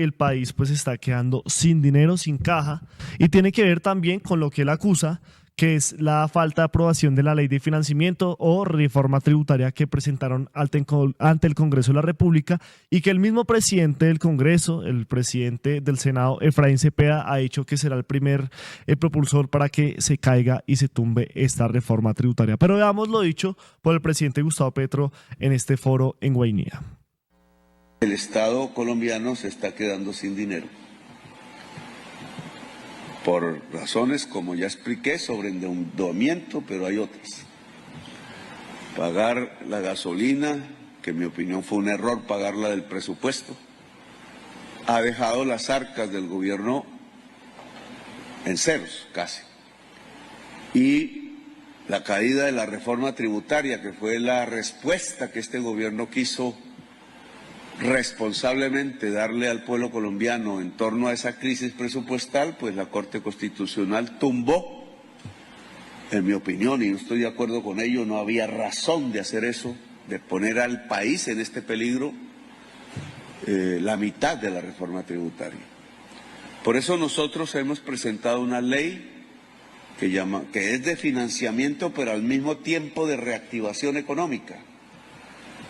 el país pues está quedando sin dinero, sin caja, y tiene que ver también con lo que él acusa, que es la falta de aprobación de la ley de financiamiento o reforma tributaria que presentaron ante el Congreso de la República, y que el mismo presidente del Congreso, el presidente del Senado, Efraín Cepeda, ha dicho que será el primer propulsor para que se caiga y se tumbe esta reforma tributaria. Pero veamos lo dicho por el presidente Gustavo Petro en este foro en Guainía. El Estado colombiano se está quedando sin dinero, por razones, como ya expliqué, sobre endeudamiento, pero hay otras. Pagar la gasolina, que en mi opinión fue un error pagarla del presupuesto, ha dejado las arcas del gobierno en ceros casi. Y la caída de la reforma tributaria, que fue la respuesta que este gobierno quiso responsablemente darle al pueblo colombiano en torno a esa crisis presupuestal, pues la Corte Constitucional tumbó, en mi opinión, y no estoy de acuerdo con ello, no había razón de hacer eso, de poner al país en este peligro, la mitad de la reforma tributaria. Por eso nosotros hemos presentado una ley que es de financiamiento, pero al mismo tiempo de reactivación económica,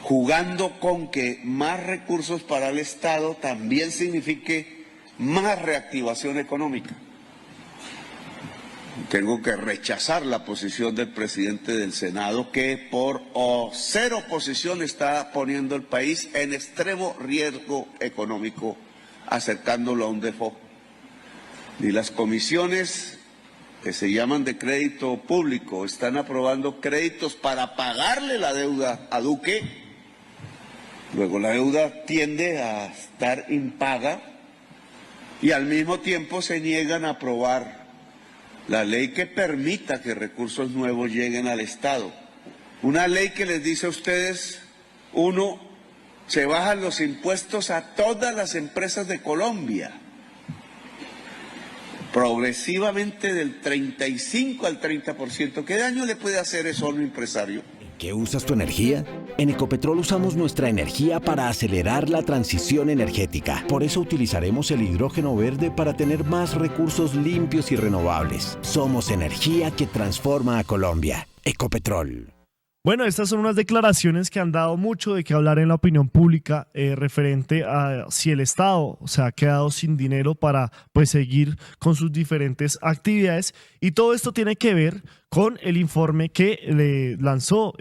jugando con que más recursos para el Estado también signifique más reactivación económica. Tengo que rechazar la posición del presidente del Senado, que por ser oposición está poniendo el país en extremo riesgo económico, acercándolo a un default. Y las comisiones que se llaman de crédito público están aprobando créditos para pagarle la deuda a Duque. Luego la deuda tiende a estar impaga y al mismo tiempo se niegan a aprobar la ley que permita que recursos nuevos lleguen al Estado. Una ley que les dice a ustedes, uno, se bajan los impuestos a todas las empresas de Colombia, progresivamente del 35 al 30%. ¿Qué daño le puede hacer eso a un empresario? ¿Qué usas tu energía? En Ecopetrol usamos nuestra energía para acelerar la transición energética. Por eso utilizaremos el hidrógeno verde para tener más recursos limpios y renovables. Somos energía que transforma a Colombia. Ecopetrol. Bueno, estas son unas declaraciones que han dado mucho de qué hablar en la opinión pública referente a si el Estado se ha quedado sin dinero para pues seguir con sus diferentes actividades, y todo esto tiene que ver con el informe que le lanzó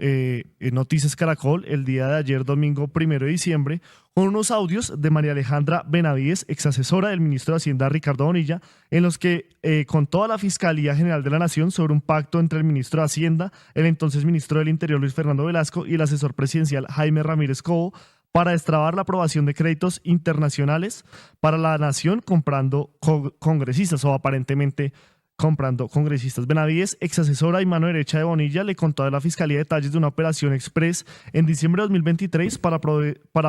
Noticias Caracol el día de ayer, domingo 1 de diciembre, con unos audios de María Alejandra Benavides, exasesora del ministro de Hacienda Ricardo Bonilla, en los que contó a la Fiscalía General de la Nación sobre un pacto entre el ministro de Hacienda, el entonces ministro del Interior Luis Fernando Velasco y el asesor presidencial Jaime Ramírez Cobo para destrabar la aprobación de créditos internacionales para la nación comprando congresistas, o aparentemente comprando congresistas. Benavides, exasesora y mano derecha de Bonilla, le contó a la Fiscalía detalles de una operación express en diciembre de 2023 para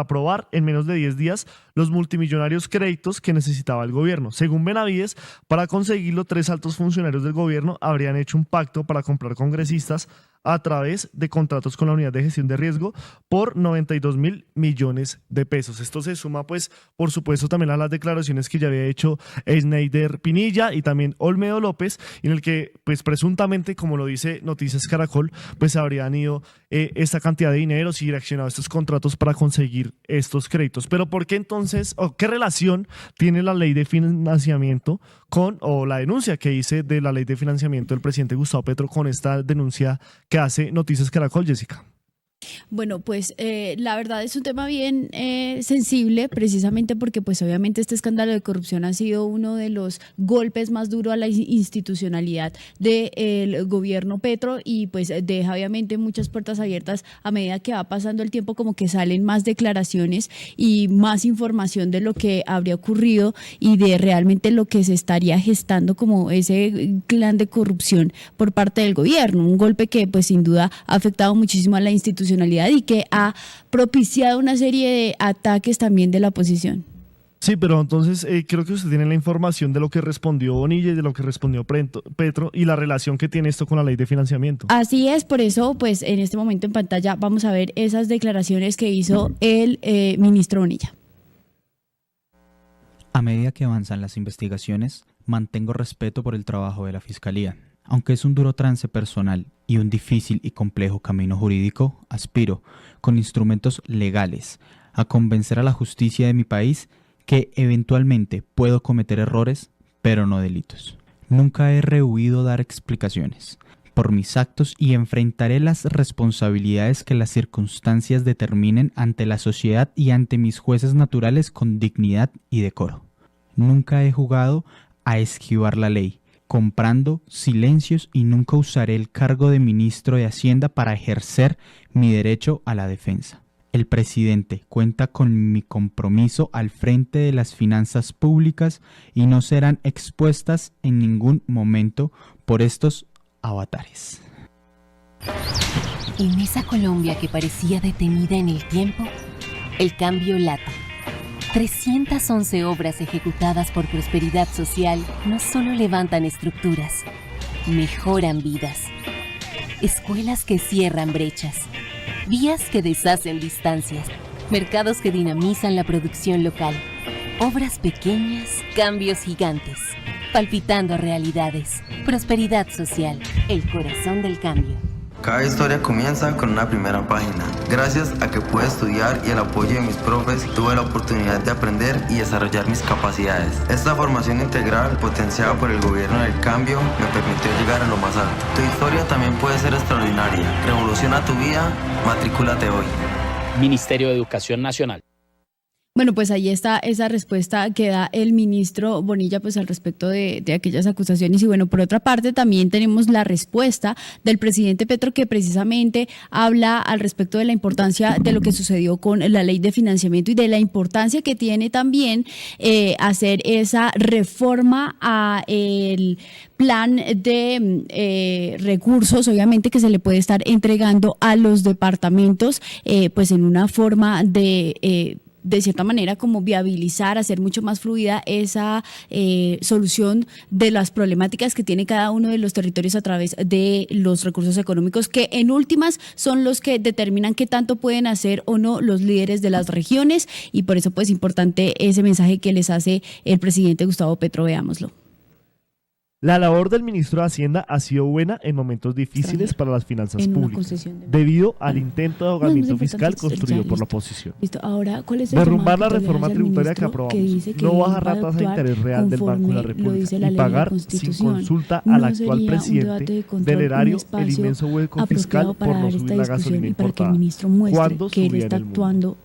aprobar en menos de 10 días los multimillonarios créditos que necesitaba el gobierno. Según Benavides, para conseguirlo, 3 altos funcionarios del gobierno habrían hecho un pacto para comprar congresistas a través de contratos con la Unidad de Gestión de Riesgo por 92.000 millones de pesos. Esto se suma, pues, por supuesto, también a las declaraciones que ya había hecho Sneider Pinilla y también Olmedo López, en el que, pues, presuntamente, como lo dice Noticias Caracol, pues habrían ido esta cantidad de dinero y direccionado estos contratos para conseguir estos créditos. Pero ¿por qué entonces, o qué relación tiene la ley de financiamiento o la denuncia que hice de la ley de financiamiento del presidente Gustavo Petro con esta denuncia que hace Noticias Caracol, Jessica? Bueno, pues la verdad es un tema bien sensible, precisamente porque pues obviamente este escándalo de corrupción ha sido uno de los golpes más duros a la institucionalidad del gobierno Petro, y pues deja obviamente muchas puertas abiertas a medida que va pasando el tiempo, como que salen más declaraciones y más información de lo que habría ocurrido y de realmente lo que se estaría gestando como ese clan de corrupción por parte del gobierno, un golpe que pues sin duda ha afectado muchísimo a la institucionalidad y que ha propiciado una serie de ataques también de la oposición. Sí, pero entonces creo que usted tiene la información de lo que respondió Bonilla y de lo que respondió Petro y la relación que tiene esto con la ley de financiamiento. Así es, por eso pues en este momento en pantalla vamos a ver esas declaraciones que hizo el ministro Bonilla. medida que avanzan las investigaciones, mantengo respeto por el trabajo de la Fiscalía. Aunque es un duro trance personal y un difícil y complejo camino jurídico, aspiro, con instrumentos legales, a convencer a la justicia de mi país que eventualmente puedo cometer errores, pero no delitos. Nunca he rehuido dar explicaciones por mis actos y enfrentaré las responsabilidades que las circunstancias determinen ante la sociedad y ante mis jueces naturales con dignidad y decoro. Nunca he jugado a esquivar la ley, comprando silencios, y nunca usaré el cargo de ministro de Hacienda para ejercer mi derecho a la defensa. El presidente cuenta con mi compromiso al frente de las finanzas públicas y no serán expuestas en ningún momento por estos avatares. En esa Colombia que parecía detenida en el tiempo, el cambio late. 311 obras ejecutadas por Prosperidad Social no solo levantan estructuras, mejoran vidas. Escuelas que cierran brechas, vías que deshacen distancias, mercados que dinamizan la producción local. Obras pequeñas, cambios gigantes, palpitando realidades. Prosperidad Social, el corazón del cambio. Cada historia comienza con una primera página. Gracias a que pude estudiar y el apoyo de mis profes, tuve la oportunidad de aprender y desarrollar mis capacidades. Esta formación integral, potenciada por el gobierno del cambio, me permitió llegar a lo más alto. Tu historia también puede ser extraordinaria. Revoluciona tu vida, matricúlate hoy. Ministerio de Educación Nacional. Bueno, pues ahí está esa respuesta que da el ministro Bonilla pues al respecto de aquellas acusaciones. Y bueno, por otra parte también tenemos la respuesta del presidente Petro, que precisamente habla al respecto de la importancia de lo que sucedió con la ley de financiamiento y de la importancia que tiene también hacer esa reforma a el plan de recursos, obviamente, que se le puede estar entregando a los departamentos pues en una forma de cierta manera como viabilizar, hacer mucho más fluida esa solución de las problemáticas que tiene cada uno de los territorios a través de los recursos económicos, que en últimas son los que determinan qué tanto pueden hacer o no los líderes de las regiones. Y por eso pues importante ese mensaje que les hace el presidente Gustavo Petro. Veámoslo. La labor del ministro de Hacienda ha sido buena en momentos difíciles para las finanzas públicas, debido al intento de ahogamiento fiscal construido por la oposición. Ahora, ¿cuál es el derrumbar la reforma tributaria que aprobamos, no bajar la tasa de interés real del Banco de la República y pagar sin consulta al actual presidente del erario el inmenso hueco fiscal por no subir la gasolina importada, cuando subía en el mundo.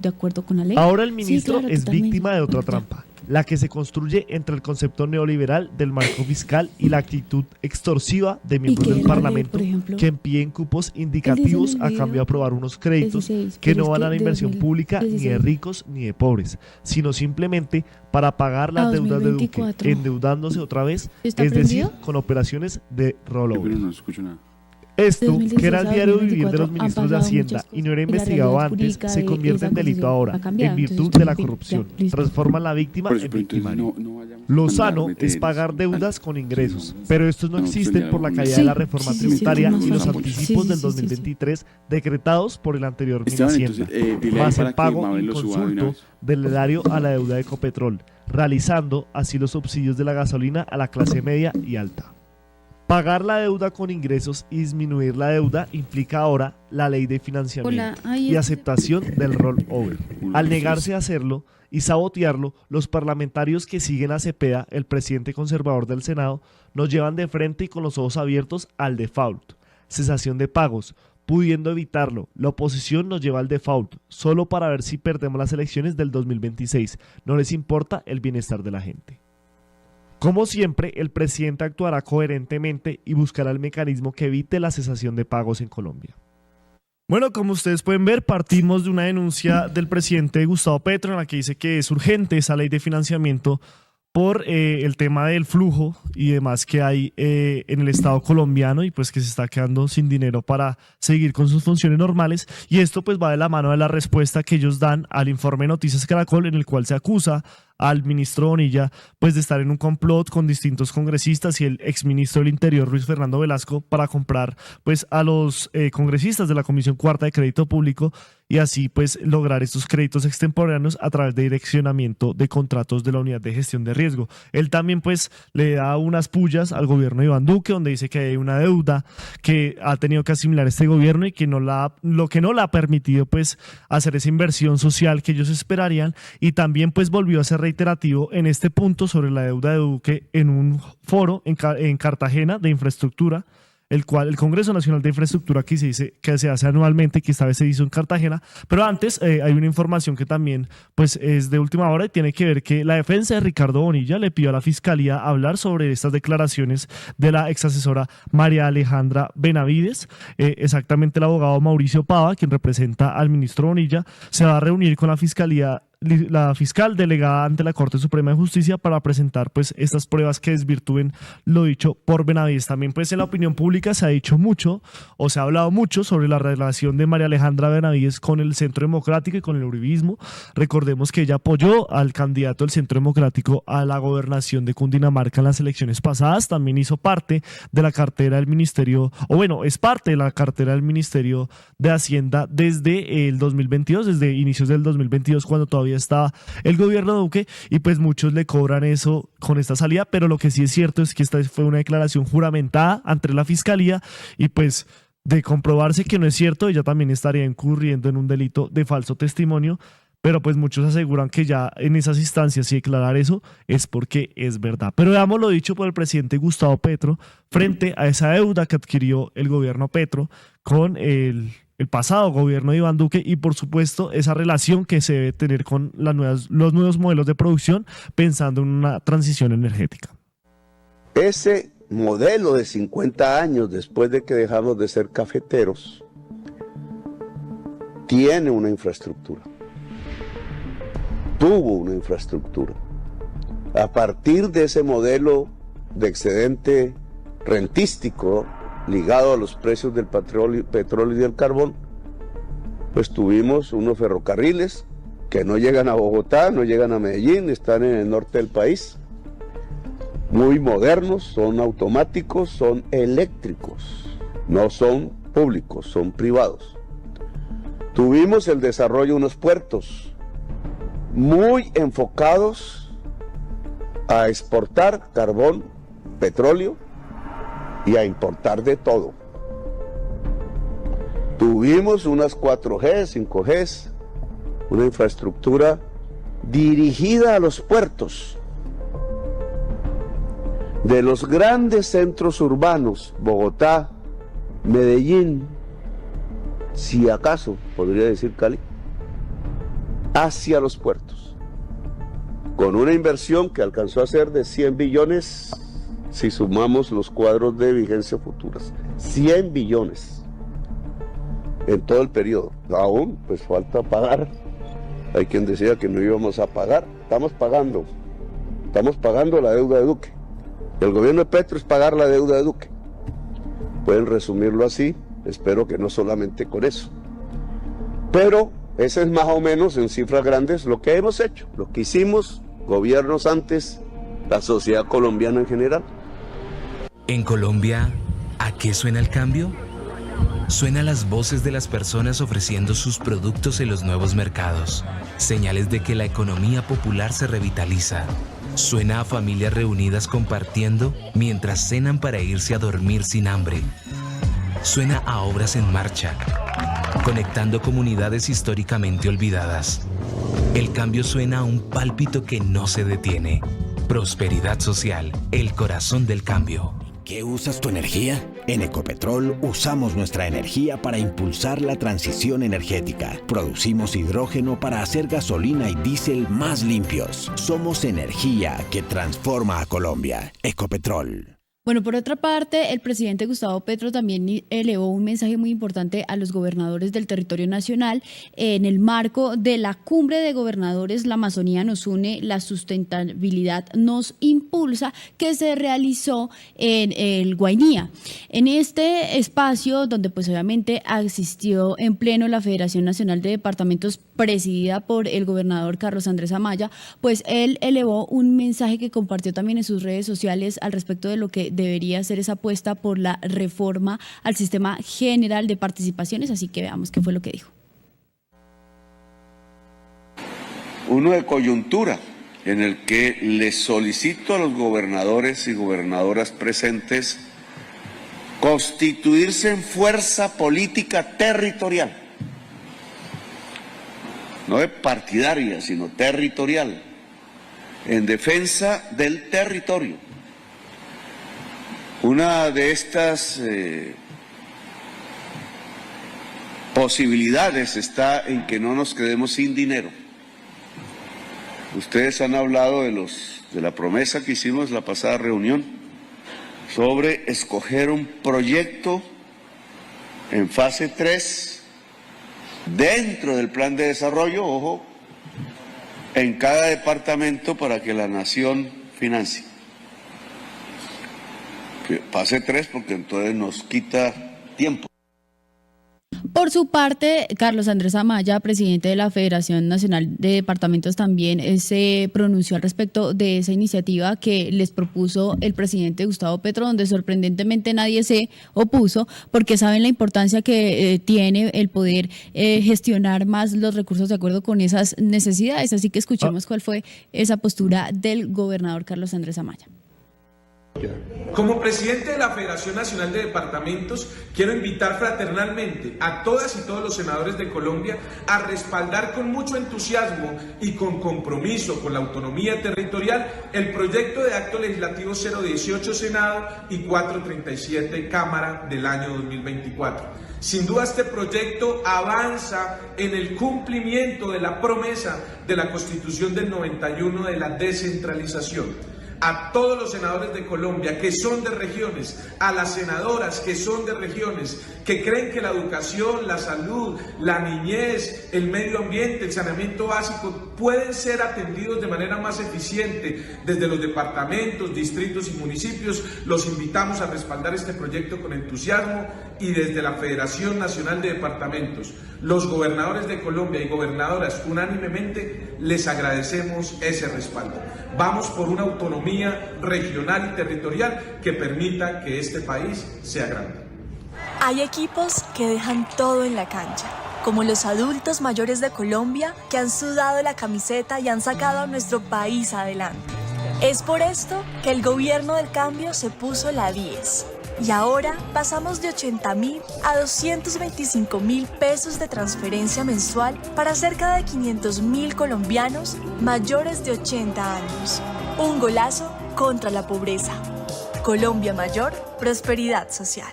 Ahora el ministro es víctima de otra trampa, la que se construye entre el concepto neoliberal del marco fiscal y la actitud extorsiva de miembros del Parlamento que envíen cupos indicativos a cambio de aprobar unos créditos que no van a la inversión pública ni de ricos ni de pobres, sino simplemente para pagar las deudas de Duque, endeudándose otra vez, es decir, con operaciones de rollover. Esto, que era el diario vivir de los ministros de Hacienda y no era investigado antes, se convierte en delito ahora, en virtud de la corrupción. Transforma a la víctima en victimario. Lo sano es pagar deudas con ingresos, pero estos no existen por la caída de la reforma tributaria y los anticipos del 2023 decretados por el anterior ministro de Hacienda, más el pago inconsulto del erario a la deuda de Ecopetrol, realizando así los subsidios de la gasolina a la clase media y alta. Pagar la deuda con ingresos y disminuir la deuda implica ahora la ley de financiamiento y aceptación del rollover. Al negarse a hacerlo y sabotearlo, los parlamentarios que siguen a Cepeda, el presidente conservador del Senado, nos llevan de frente y con los ojos abiertos al default, cesación de pagos. Pudiendo evitarlo, la oposición nos lleva al default, solo para ver si perdemos las elecciones del 2026. No les importa el bienestar de la gente. Como siempre, el presidente actuará coherentemente y buscará el mecanismo que evite la cesación de pagos en Colombia. Bueno, como ustedes pueden ver, partimos de una denuncia del presidente Gustavo Petro en la que dice que es urgente esa ley de financiamiento por el tema del flujo y demás que hay en el Estado colombiano y pues que se está quedando sin dinero para seguir con sus funciones normales. Y esto pues va de la mano de la respuesta que ellos dan al informe Noticias Caracol, en el cual se acusa al ministro Bonilla pues de estar en un complot con distintos congresistas y el exministro del Interior Luis Fernando Velasco para comprar pues a los congresistas de la Comisión Cuarta de Crédito Público y así pues lograr estos créditos extemporáneos a través de direccionamiento de contratos de la Unidad de Gestión de Riesgo. Él también pues le da unas pullas al gobierno de Iván Duque, donde dice que hay una deuda que ha tenido que asimilar este gobierno y que lo que no le ha permitido pues hacer esa inversión social que ellos esperarían, y también pues volvió a ser reiterativo en este punto sobre la deuda de Duque en un foro en Cartagena de infraestructura, el cual el Congreso Nacional de Infraestructura que se dice que se hace anualmente, que esta vez se hizo en Cartagena. Pero antes hay una información que también pues es de última hora y tiene que ver que la defensa de Ricardo Bonilla le pidió a la Fiscalía hablar sobre estas declaraciones de la exasesora María Alejandra Benavides. Exactamente, el abogado Mauricio Pava, quien representa al ministro Bonilla, se va a reunir con la Fiscalía, la fiscal delegada ante la Corte Suprema de Justicia, para presentar pues estas pruebas que desvirtúen lo dicho por Benavides. También pues en la opinión pública se ha dicho mucho o se ha hablado mucho sobre la relación de María Alejandra Benavides con el Centro Democrático y con el uribismo. Recordemos que ella apoyó al candidato del Centro Democrático a la gobernación de Cundinamarca en las elecciones pasadas. También hizo parte de la cartera del ministerio, o bueno, es parte de la cartera del Ministerio de Hacienda desde el 2022, desde inicios del 2022, cuando todavía estaba el gobierno de Duque, y pues muchos le cobran eso con esta salida, pero lo que sí es cierto es que esta fue una declaración juramentada ante la Fiscalía y pues de comprobarse que no es cierto, ella también estaría incurriendo en un delito de falso testimonio, pero pues muchos aseguran que ya en esas instancias y declarar eso es porque es verdad. Pero veamos lo dicho por el presidente Gustavo Petro frente a esa deuda que adquirió el gobierno Petro con el pasado gobierno de Iván Duque y por supuesto esa relación que se debe tener con los nuevos modelos de producción, pensando en una transición energética. Ese modelo de 50 años después de que dejamos de ser cafeteros tiene una infraestructura, tuvo una infraestructura. A partir de ese modelo de excedente rentístico ligado a los precios del petróleo y del carbón, pues tuvimos unos ferrocarriles que no llegan a Bogotá, no llegan a Medellín, están en el norte del país, muy modernos, son automáticos, son eléctricos, no son públicos, son privados. Tuvimos el desarrollo de unos puertos muy enfocados a exportar carbón, petróleo, y a importar de todo. Tuvimos unas 4G, 5G, una infraestructura dirigida a los puertos de los grandes centros urbanos, Bogotá, Medellín, si acaso podría decir Cali, hacia los puertos, con una inversión que alcanzó a ser de 100 billones si sumamos los cuadros de vigencia futuras, 100 billones en todo el periodo. Aún pues falta pagar. Hay quien decía que no íbamos a pagar. Estamos pagando la deuda de Duque. El gobierno de Petro es pagar la deuda de Duque. Pueden resumirlo así, espero que no solamente con eso. Pero ese es más o menos en cifras grandes lo que hemos hecho, lo que hicimos gobiernos antes, la sociedad colombiana en general. En Colombia, ¿a qué suena el cambio? Suena a las voces de las personas ofreciendo sus productos en los nuevos mercados, señales de que la economía popular se revitaliza. Suena a familias reunidas compartiendo mientras cenan para irse a dormir sin hambre. Suena a obras en marcha, conectando comunidades históricamente olvidadas. El cambio suena a un pálpito que no se detiene. Prosperidad social, el corazón del cambio. ¿Qué usas tu energía? En Ecopetrol usamos nuestra energía para impulsar la transición energética. Producimos hidrógeno para hacer gasolina y diésel más limpios. Somos energía que transforma a Colombia. Ecopetrol. Bueno, por otra parte, el presidente Gustavo Petro también elevó un mensaje muy importante a los gobernadores del territorio nacional en el marco de la cumbre de gobernadores La Amazonía nos une, la sustentabilidad nos impulsa, que se realizó en el Guainía. En este espacio, donde pues obviamente asistió en pleno la Federación Nacional de Departamentos presidida por el gobernador Carlos Andrés Amaya, pues él elevó un mensaje que compartió también en sus redes sociales al respecto de lo que debería ser esa apuesta por la reforma al sistema general de participaciones, así que veamos qué fue lo que dijo. Uno de coyuntura en el que les solicito a los gobernadores y gobernadoras presentes constituirse en fuerza política territorial, no de partidaria, sino territorial, en defensa del territorio. Una de estas posibilidades está en que no nos quedemos sin dinero. Ustedes han hablado de la promesa que hicimos en la pasada reunión sobre escoger un proyecto en fase 3 dentro del plan de desarrollo, ojo, en cada departamento para que la nación financie. Que pase 3 porque entonces nos quita tiempo. Por su parte, Carlos Andrés Amaya, presidente de la Federación Nacional de Departamentos, también se pronunció al respecto de esa iniciativa que les propuso el presidente Gustavo Petro, donde sorprendentemente nadie se opuso, porque saben la importancia que tiene el poder gestionar más los recursos de acuerdo con esas necesidades. Así que escuchemos cuál fue esa postura del gobernador Carlos Andrés Amaya. Como presidente de la Federación Nacional de Departamentos, quiero invitar fraternalmente a todas y todos los senadores de Colombia a respaldar con mucho entusiasmo y con compromiso con la autonomía territorial el proyecto de acto legislativo 018 Senado y 437 Cámara del año 2024. Sin duda este proyecto avanza en el cumplimiento de la promesa de la Constitución del 91 de la descentralización. A todos los senadores de Colombia que son de regiones, a las senadoras que son de regiones, que creen que la educación, la salud, la niñez, el medio ambiente, el saneamiento básico pueden ser atendidos de manera más eficiente desde los departamentos, distritos y municipios, los invitamos a respaldar este proyecto con entusiasmo y desde la Federación Nacional de Departamentos, los gobernadores de Colombia y gobernadoras unánimemente les agradecemos ese respaldo. Vamos por una autonomía regional y territorial que permita que este país sea grande. Hay equipos que dejan todo en la cancha, como los adultos mayores de Colombia que han sudado la camiseta y han sacado a nuestro país adelante. Es por esto que el gobierno del cambio se puso la 10. Y ahora pasamos de 80.000 a 225.000 pesos de transferencia mensual para cerca de 500.000 colombianos mayores de 80 años. Un golazo contra la pobreza. Colombia Mayor, prosperidad social.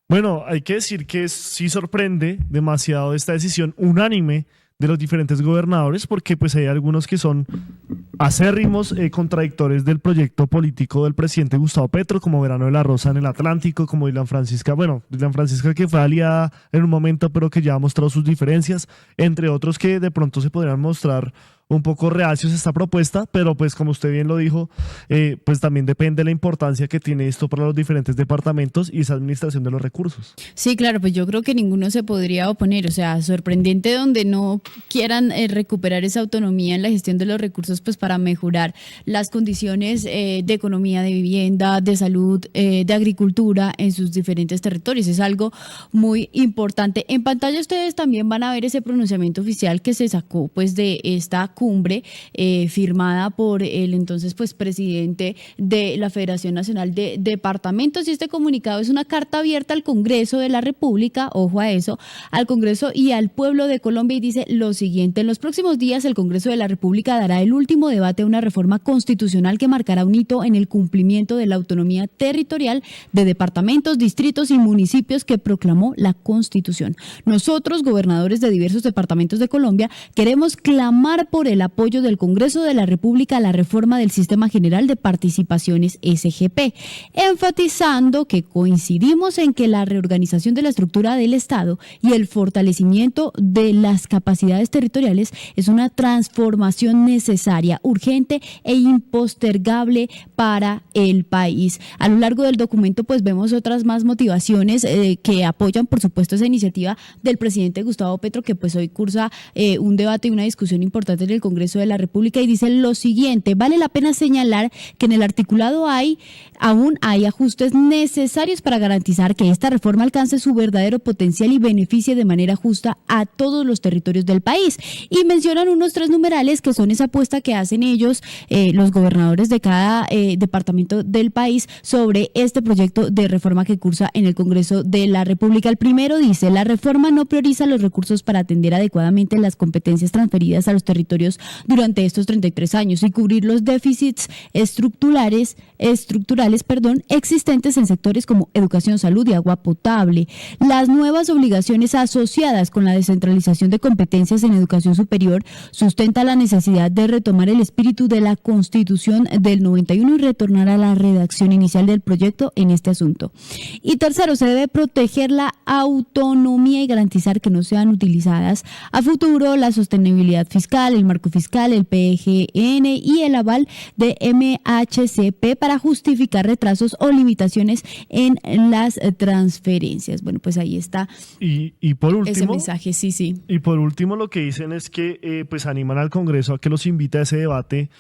Bueno, hay que decir que sí sorprende demasiado esta decisión unánime de los diferentes gobernadores, porque pues hay algunos que son acérrimos contradictores del proyecto político del presidente Gustavo Petro, como Verano de la Rosa en el Atlántico, como Dylan Francisca que fue aliada en un momento pero que ya ha mostrado sus diferencias, entre otros que de pronto se podrían mostrar un poco reacios a esta propuesta, pero pues como usted bien lo dijo, pues también depende de la importancia que tiene esto para los diferentes departamentos y esa administración de los recursos. Sí, claro, pues yo creo que ninguno se podría oponer, o sea, sorprendente donde no quieran recuperar esa autonomía en la gestión de los recursos, pues para mejorar las condiciones de economía, de vivienda, de salud, de agricultura en sus diferentes territorios. Es algo muy importante. En pantalla ustedes también van a ver ese pronunciamiento oficial que se sacó pues de esta cumbre firmada por el entonces pues presidente de la Federación Nacional de Departamentos, y este comunicado es una carta abierta al Congreso de la República, ojo a eso, al Congreso y al pueblo de Colombia, y dice lo siguiente: en los próximos días el Congreso de la República dará el último debate a una reforma constitucional que marcará un hito en el cumplimiento de la autonomía territorial de departamentos, distritos y municipios que proclamó la Constitución. Nosotros, gobernadores de diversos departamentos de Colombia, queremos clamar por sobre el apoyo del Congreso de la República a la reforma del Sistema General de Participaciones SGP, enfatizando que coincidimos en que la reorganización de la estructura del Estado y el fortalecimiento de las capacidades territoriales es una transformación necesaria, urgente e impostergable para el país. A lo largo del documento pues vemos otras más motivaciones que apoyan por supuesto esa iniciativa del presidente Gustavo Petro, que pues hoy cursa un debate y una discusión importante en el Congreso de la República, y dice lo siguiente: vale la pena señalar que en el articulado aún hay ajustes necesarios para garantizar que esta reforma alcance su verdadero potencial y beneficie de manera justa a todos los territorios del país. Y mencionan unos 3 numerales que son esa apuesta que hacen ellos, los gobernadores de cada departamento del país, sobre este proyecto de reforma que cursa en el Congreso de la República. El primero dice: la reforma no prioriza los recursos para atender adecuadamente las competencias transferidas a los territorios durante estos 33 años y cubrir los déficits estructurales, existentes en sectores como educación, salud y agua potable. Las nuevas obligaciones asociadas con la descentralización de competencias en educación superior sustenta la necesidad de retomar el espíritu de la Constitución del 91 y retornar a la redacción inicial del proyecto en este asunto. Y tercero, se debe proteger la autonomía y garantizar que no sean utilizadas a futuro la sostenibilidad fiscal, el marco fiscal, el PGN y el aval de MHCP para justificar retrasos o limitaciones en las transferencias. Bueno, pues ahí está. Y por último, ese mensaje, sí. Y por último lo que dicen es que pues animan al Congreso a que los invite a ese debate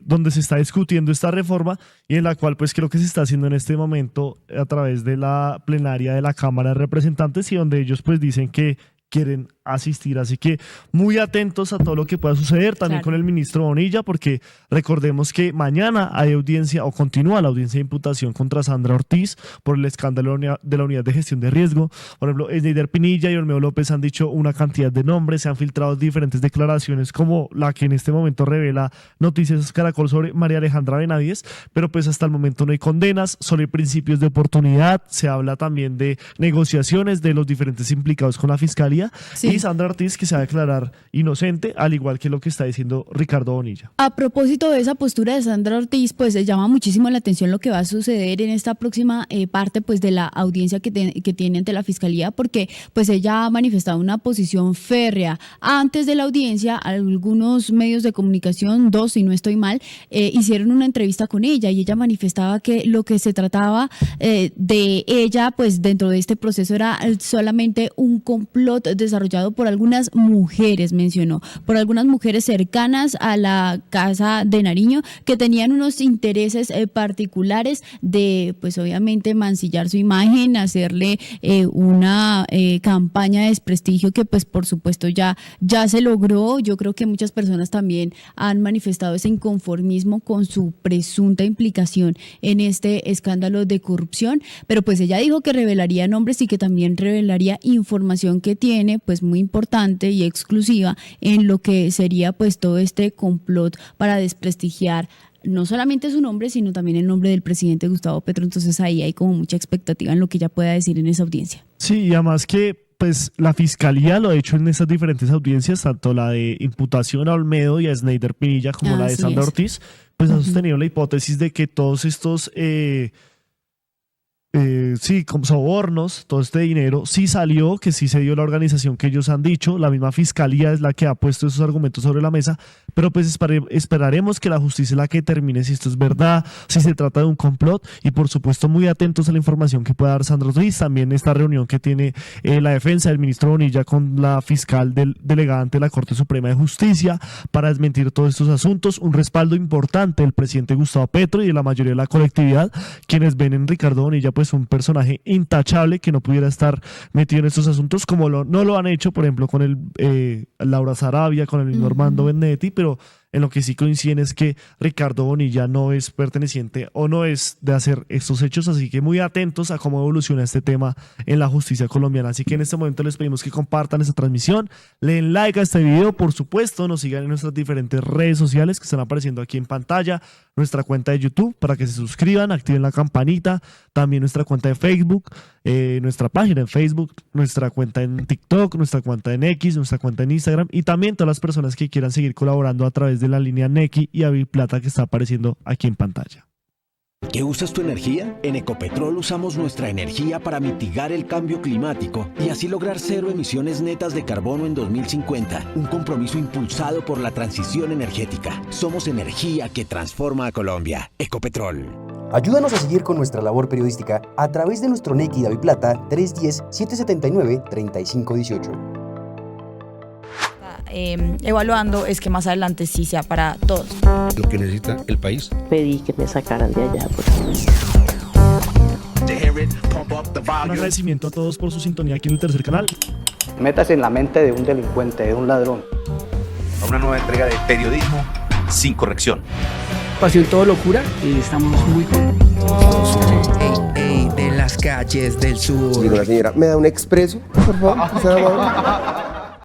donde se está discutiendo esta reforma y en la cual pues creo que se está haciendo en este momento a través de la plenaria de la Cámara de Representantes, y donde ellos pues dicen que quieren asistir, así que muy atentos a todo lo que pueda suceder también con el ministro Bonilla, porque recordemos que mañana hay audiencia o continúa la audiencia de imputación contra Sandra Ortiz por el escándalo de la unidad de gestión de riesgo. Por ejemplo, Sneider Pinilla y Olmedo López han dicho una cantidad de nombres, se han filtrado diferentes declaraciones como la que en este momento revela Noticias Caracol sobre María Alejandra Benavides, pero pues hasta el momento no hay condenas, solo hay principios de oportunidad. Se habla también de negociaciones de los diferentes implicados con la fiscalía, y Sandra Ortiz que se va a declarar inocente, al igual que lo que está diciendo Ricardo Bonilla. A propósito de esa postura de Sandra Ortiz, pues llama muchísimo la atención lo que va a suceder en esta próxima parte pues de la audiencia que tiene ante la fiscalía, porque pues ella ha manifestado una posición férrea. Antes de la audiencia, algunos medios de comunicación, 2 si no estoy mal, hicieron una entrevista con ella, y ella manifestaba que lo que se trataba de ella pues dentro de este proceso era solamente un complot desarrollado por algunas mujeres, mencionó, por algunas mujeres cercanas a la Casa de Nariño, que tenían unos intereses particulares de, pues obviamente, mancillar su imagen, hacerle una campaña de desprestigio que pues por supuesto ya se logró. Yo creo que muchas personas también han manifestado ese inconformismo con su presunta implicación en este escándalo de corrupción, pero pues ella dijo que revelaría nombres y que también revelaría información que tiene pues muy importante y exclusiva en lo que sería pues todo este complot para desprestigiar no solamente su nombre, sino también el nombre del presidente Gustavo Petro. Entonces ahí hay como mucha expectativa en lo que ella pueda decir en esa audiencia. Sí, y además que pues la fiscalía lo ha hecho en estas diferentes audiencias, tanto la de imputación a Olmedo y a Sneider Pinilla como la de Sandra Ortiz, pues ha sostenido la hipótesis de que todos estos como sobornos, todo este dinero sí salió, que sí se dio la organización que ellos han dicho. La misma fiscalía es la que ha puesto esos argumentos sobre la mesa, pero pues esperaremos que la justicia es la que determine si esto es verdad, si se trata de un complot, y por supuesto muy atentos a la información que pueda dar Sandra Ortiz. También esta reunión que tiene la defensa del ministro Bonilla con la fiscal delegada ante la Corte Suprema de Justicia para desmentir todos estos asuntos. Un respaldo importante del presidente Gustavo Petro y de la mayoría de la colectividad, quienes ven en Ricardo Bonilla pues un personaje intachable que no pudiera estar metido en estos asuntos, como no lo han hecho, por ejemplo, con Laura Sarabia, con el mismo Armando Benedetti, pero En lo que sí coinciden es que Ricardo Bonilla no es perteneciente o no es de hacer estos hechos, así que muy atentos a cómo evoluciona este tema en la justicia colombiana. Así que en este momento les pedimos que compartan esta transmisión, le den like a este video, por supuesto, nos sigan en nuestras diferentes redes sociales que están apareciendo aquí en pantalla, nuestra cuenta de YouTube para que se suscriban, activen la campanita, también nuestra cuenta de Facebook, nuestra página en Facebook, nuestra cuenta en TikTok, nuestra cuenta en X, nuestra cuenta en Instagram y también todas las personas que quieran seguir colaborando a través de la línea Nequi y Aviplata que está apareciendo aquí en pantalla. ¿Qué usas tu energía? En Ecopetrol usamos nuestra energía para mitigar el cambio climático y así lograr 0 emisiones netas de carbono en 2050, un compromiso impulsado por la transición energética. Somos energía que transforma a Colombia. Ecopetrol. Ayúdanos a seguir con nuestra labor periodística a través de nuestro Nequi de Aviplata 310-779-3518. Evaluando es que más adelante sí sea para todos. Lo que necesita el país. Pedí que me sacaran de allá. Un agradecimiento a todos por su sintonía aquí en el tercer canal. Métase en la mente de un delincuente, de un ladrón. A una nueva entrega de periodismo sin corrección. Pasión todo locura y estamos muy contentos. De las calles del sur. Digo, la señora, ¿me da un expreso, por favor?